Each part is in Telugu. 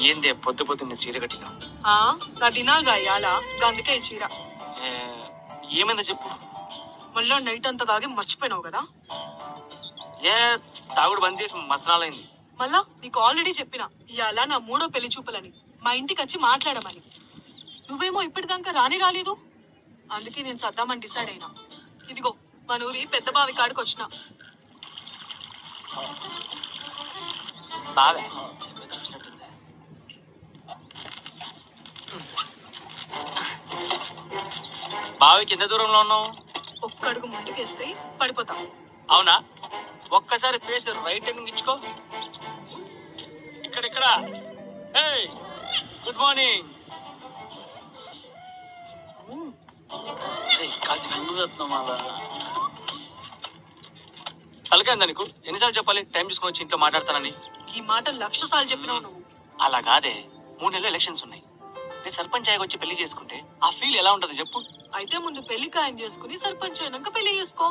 ఏందే పొద్దు పొద్దున్న చీర కట్టినావు? నా దినాలుగా ఇయ్యాల గందుకే ఈ చీర. ఏమైందో చెప్పు. మళ్ళా నైట్ అంతా తాగి మర్చిపోయినావు కదా. ఏ తాగుడు బంద్ చేసి మస్తనాలైంది. మళ్ళా నీకు ఆల్రెడీ చెప్పిన ఇవాళ నా 3వ పెళ్లి చూపులని, మా ఇంటికి వచ్చి మాట్లాడమని. నువ్వేమో ఇప్పటిదాకా రాలేదు. అందుకే నేను సర్దామని డిసైడ్ అయినా. ఇదిగో మన ఊరి పెద్ద బావి కాడికి వచ్చిన. బావే చూసినట్టుంది. బావికి ఎంత దూరంలో ఉన్నావు? ఒక్కడుగు ముందుకేస్తే పడిపోతావు. అవునా? ఒక్కసారి ఫేస్ రైట్ టర్నింగ్ ఇచ్చుకో. ఇక్కడ గుడ్ మార్నింగ్. తలకైందా నీకు? ఎన్నిసార్లు చెప్పాలి టైం తీసుకుని వచ్చి ఇంట్లో మాట్లాడతానని? ఈ మాట 1,00,000 సార్లు చెప్పినావు నువ్వు. అలా కాదే, 3 నెలలు ఎలక్షన్స్ ఉన్నాయి. నేను సర్పంచ్ అయ్యి వచ్చి పెళ్లి చేసుకుంటే ఆ ఫీల్ ఎలా ఉంటది చెప్పు. అయితే ముందు పెళ్లి ఖాయం చేసుకుని సర్పంచ్ అయినాక పెళ్లి చేసుకో.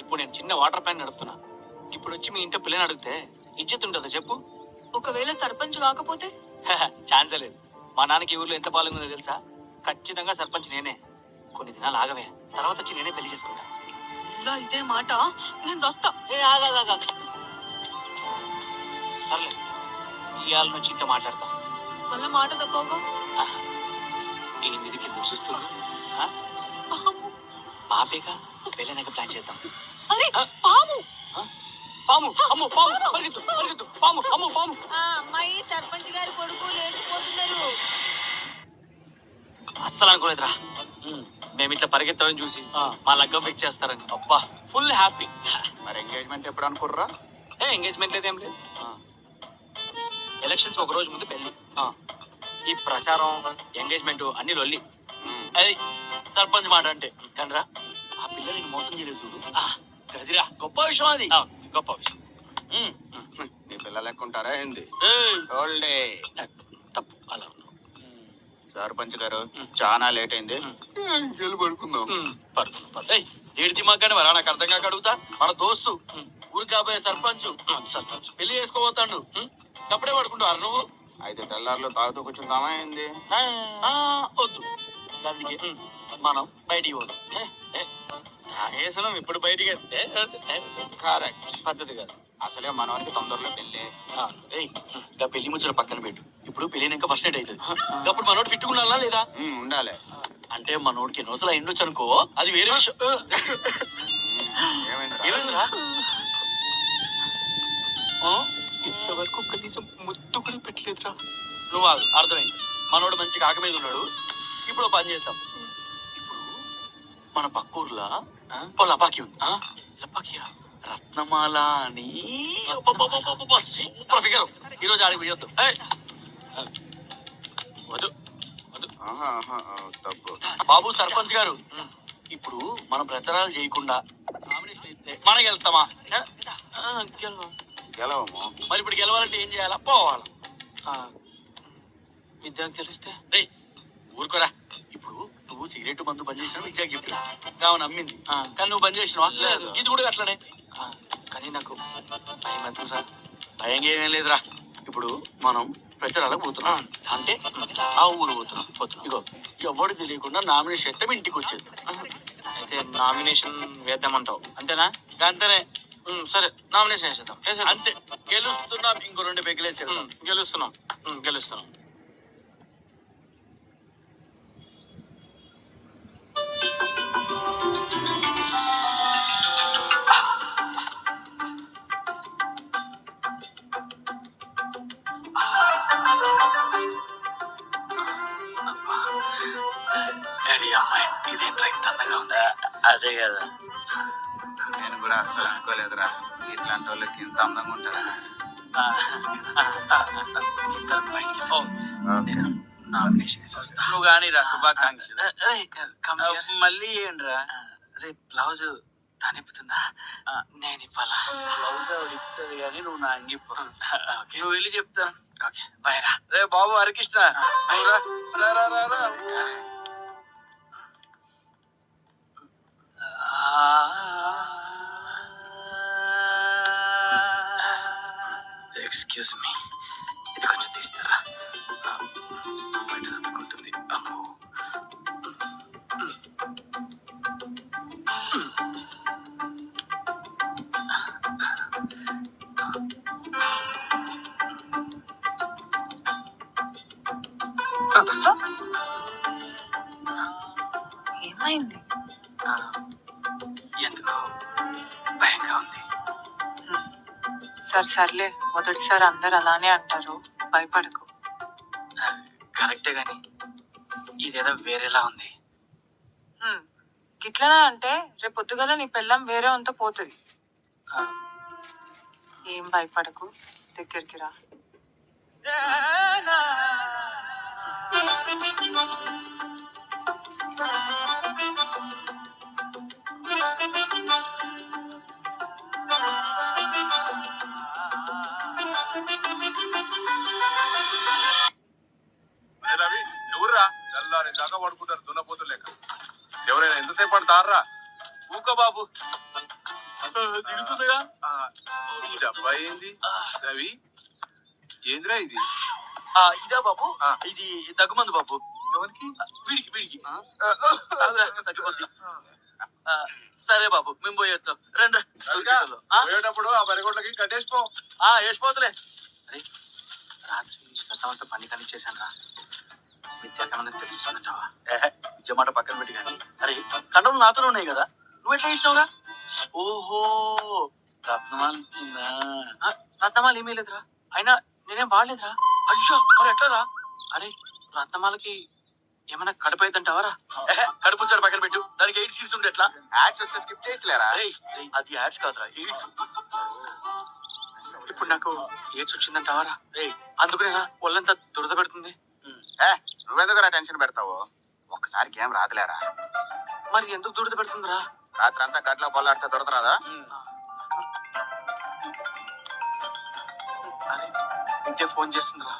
ఇప్పుడు నేను చిన్న వాటర్ ప్యాన్ నడుపుతున్నా. ఇప్పుడు వచ్చి మీ ఇంట్లో పిల్లని అడిగితే ఇజ్జత్ ఉంటుందా చెప్పు? ఒకవేళ సర్పంచ్ కాకపోతే? ఛాన్సే లేదు. మా నాన్నకి ఈ ఊర్లో ఎంత పాలన ఉందో తెలుసా? ఖచ్చితంగా సర్పంచ్ నేనే. కొన్ని దినాలు ఆగవే, తర్వాత వచ్చి నేనే పెళ్లి చేసుకుంటా. ఇలా ఇదే మాట నేను వస్తా. సర్లే, ఇవాళ నుంచి ఇంట్లో మాట్లాడతా. మళ్ళీ మాట తప్పవుగా. ఈ నిధి కింద చూస్తుంది పాపేగా. పెళ్ళైనాక ప్లాన్ చేద్దాం. పాము పాము అమ్ము పాము పరిగెత్తు పరిగెత్తు పాము అమ్ము పాము. అమ్మాయి సర్పంచ్ గారి కొడుకు లేచిపోతున్నారు. అస్సలు అనుకోలేదురా మేము ఇట్లా పరిగెత్తామని చూసి మా లగ్గం ఫిక్స్ చేస్తారని. అబ్బా ఫుల్ హ్యాపీ. మరి ఎంగేజ్మెంట్ ఎప్పుడు అనుకుర్రా? ఎంగేజ్మెంట్ లేదేం లేదు. ఎలక్షన్స్ ఒక రోజు ముందు పెళ్లి. ఈ ప్రచారం ఎంగేజ్మెంట్ అన్ని లొల్లి. అది సర్పంచ్ మాట అంటే కనరా. ఆ పిల్లల్ని మోసం చేయలేదు చూడు, గదిరా గొప్ప విషయం. అది గొప్ప విషయం. నీ పిల్లలు ఎక్కుంటారా ఏంది? తప్పు అలా ఉన్నావు. సర్పంచ్ గారు చాలా లేట్ అయింది, పడుకుందాం. ఏడు దిమాగానే వరా, నాకు అర్థం కాక అడుగుతా. మన దోస్తు ఊరికి కాబోయే సర్పంచ్ పెళ్లి చేసుకోబోతాడు. అప్పుడే పడుకుంటారు నువ్వు. అయితే తెల్లారులో తాగుతూ కూర్చుందామా ఏంది? వద్దు, అందుకే మనం బయటికి పోదాం. తాగేసనం ఇప్పుడు బయటికి కరెక్ట్ పద్ధతి కాదు. అసలే మనవానికి తొందరలో పెళ్ళి. ఇంకా పెళ్లి ముచ్చట పక్కన పెట్టు. ఇప్పుడు పెళ్ళినాక ఫస్ట్ నైట్ అవుతుంది. అప్పుడు మనోడు ఫిట్టుకున్నా లేదా? ఉండాలి. అంటే మనోడికి ఎన్ని రోజులు అయిండొచ్చు అనుకో, అది వేరే విషయం. ఏమైందిరా? ఇంతవరకు కనీసం ముద్దు కూడా పెట్టలేదురా. నువ్వు అర్థమైంది. మనోడు మంచిగా ఆక మీద ఉన్నాడు. ఇప్పుడు పని చేద్దాం. ఇప్పుడు మన పక్క ఊర్లో లపాకి ఉంది. లపాకియా రత్నమాల అని సూపర్ ఫిగర్. ఈరోజు ఆడికి పోయొద్దు. వద్దు వద్దు తప్పు. బాబు సర్పంచ్ గారు, ఇప్పుడు మనం ప్రచారాలు చేయకుండా నామినేషన్ ఇస్తే మనం గెలుస్తామా? గెలవము. మరి ఇప్పుడు గెలవాలంటే ఏం చేయాలా? పోవాలా? విద్యార్థి తెలిస్తే ఊరుకోరా. ఇప్పుడు నువ్వు సిగరెట్ మందు బంద్ చేసినా విద్యాకి చెప్పినా కావు నమ్మింది. కానీ నువ్వు బంద్ చేసినావా? లేదు. ఇది కూడా అట్లనే. కానీ నాకు భయం అవుతుందిరా. భయం ఏమేం లేదురా. ఇప్పుడు మనం ప్రచారాలకు పోతున్నాం అంటే ఆ ఊరు పోతున్నాం. ఇగో ఎవరు తెలియకుండా నామినేషన్ అయితే ఇంటికి వచ్చేది. అయితే నామినేషన్ వేద్దామంటావు అంతేనా? అంతేనే. సరే నామినేషన్ వేసేద్దాం. అంతే, గెలుస్తున్నాం. ఇంకో 2 పెగ్గులేసి గెలుస్తున్నాం. ఇదేంట్రా ఇంత అందంగా ఉందా? అదే కదా, నేను కూడా అస్సలు అనుకోలేదురా ఇట్లాంటి వాళ్ళకి ఇంత అందంగా ఉంటారా. నువ్వు కానీ రా, శుభాకాంక్షలు. మళ్ళీ ఏంట్రా? రేపు బ్లౌజ్ తనిపుతుందా? నేను ఇవ్వాలా? బ్లౌజ్ ఆవిడ ఇస్తుంది కానీ నువ్వు నా అంగిప్పు. నువ్వు వెళ్ళి చెప్తాను. ఓకే బాయ్ రా. రే బాబు హరికృష్ణ, ఎక్స్క్యూజ్ మీ, ఇది కొంచెం తీస్తారా? ఏమైంది? ఎందుకు భయంగా ఉంది. సర్లే, మొదటిసారి అందరు అలానే అంటారు, భయపడకు. కరెక్టే గాని ఇదేదో వేరేలా ఉంది. గిట్లనే అంటే రేపు పొద్దుగల నీ పెళ్ళం వేరే అంతా పోతుంది. ఏం భయపడకు, దగ్గరికి రా. రవి ఎవర్రా తెల్లారి దాకా పడుకుంటారు దున్నపోతు లేక. ఎవరైనా ఎంతసేపు పడతారా? ఊకో బాబు, దిగుతుందిగా. ఈ డబ్బా ఏంది రవి? ఏందిరా ఇది? ఇదా బాబు? ఇది దగ్గుమందు బాబు. ఎవరికి? వీడికి వీడికి తగ్గిపోద్ది. సరే బాబు, మేము పోయేస్తాం. రండి. పోయేటప్పుడు ఆ బరిగొడ్లకి కట్టేసిపో. వేసిపోతులే. అరే రాత్రి గతంతో పని కనిచ్చేసాను రా. విద్యాకమని తెలుస్తుందంటావా? విద్య మాట పక్కన పెట్టి కానీ. అరే కండలు నాతోనే ఉన్నాయి కదా, నువ్వు ఎట్లా ఇచ్చినావురా? ఓహో, రత్నమాల ఇచ్చిందా? రత్నమాల ఏమీ లేదురా, అయినా నేనేం వాడలేదురా. అయ్యో, మరి ఎట్లా రా? అరే రత్నమాలకి ఏమైనా కడుపు అయిద్దంటావారా? కడుపు వచ్చాడు పక్కన పెట్టు, దానికి ఎయిడ్స్ కిడ్స్ ఉంటే ఎట్లా? యాడ్స్ వస్తే స్కిప్ చేయొచ్చులేరా? అది యాడ్స్ కాదురా, ఎయిడ్స్. ఇప్పుడు నాకు ఎయిడ్స్ వచ్చిందంటావారా? అందుకునేనా ఒళ్ళంతా దురద పెడుతుంది. నువ్వెందుకురా టెన్షన్ పెడతావు? ఒక్కసారి గేమ్ రాదులేరా. మరి ఎందుకు దురద పెడుతుందిరా? రాత్రి అంతా గడ్లో పొల్లాడితే దొరకరాదా? అరే ఇంతే ఫోన్ చేస్తుందిరా.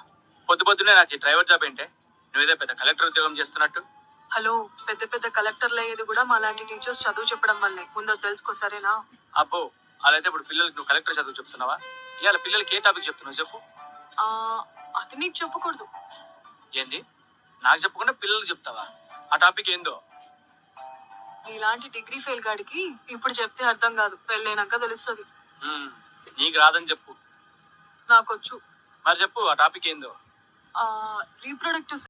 పొద్దు పొద్దునే నాకు ఈ డ్రైవర్ జాబ్ ఏంటే? నువ్వేదో పెద్ద కలెక్టర్ ఉద్యోగం చేస్తున్నట్టు. హలో, పెద్ద పెద్ద కలెక్టర్లు అయ్యేది కూడా మా లాంటి టీచర్స్ చదువు చెప్పడం వల్లే. ముందు తెలుసుకో, సరేనా? అబ్బో, అలా అయితే ఇప్పుడు పిల్లలకి నువ్వు కలెక్టర్ చదువు చెప్తున్నావా? ఇవాళ పిల్లలకి ఏ టాపిక్ చెప్తున్నావు చెప్పు. అది నీకు చెప్పకూడదు. ఏంది? నాకు చెప్పకుండా పిల్లలకు చెప్తావా? ఆ టాపిక్ ఏందో? నీలాంటి డిగ్రీ ఫెయిల్ గాడికి ఇప్పుడు చెప్తే అర్థం కాదు, పెళ్ళైనాక తెలుస్తుంది. నీకు రాదని చెప్పు. నాకొచ్చు. మరి చెప్పు, ఆ టాపిక్ ఏందో? రీప్రొడక్టివ్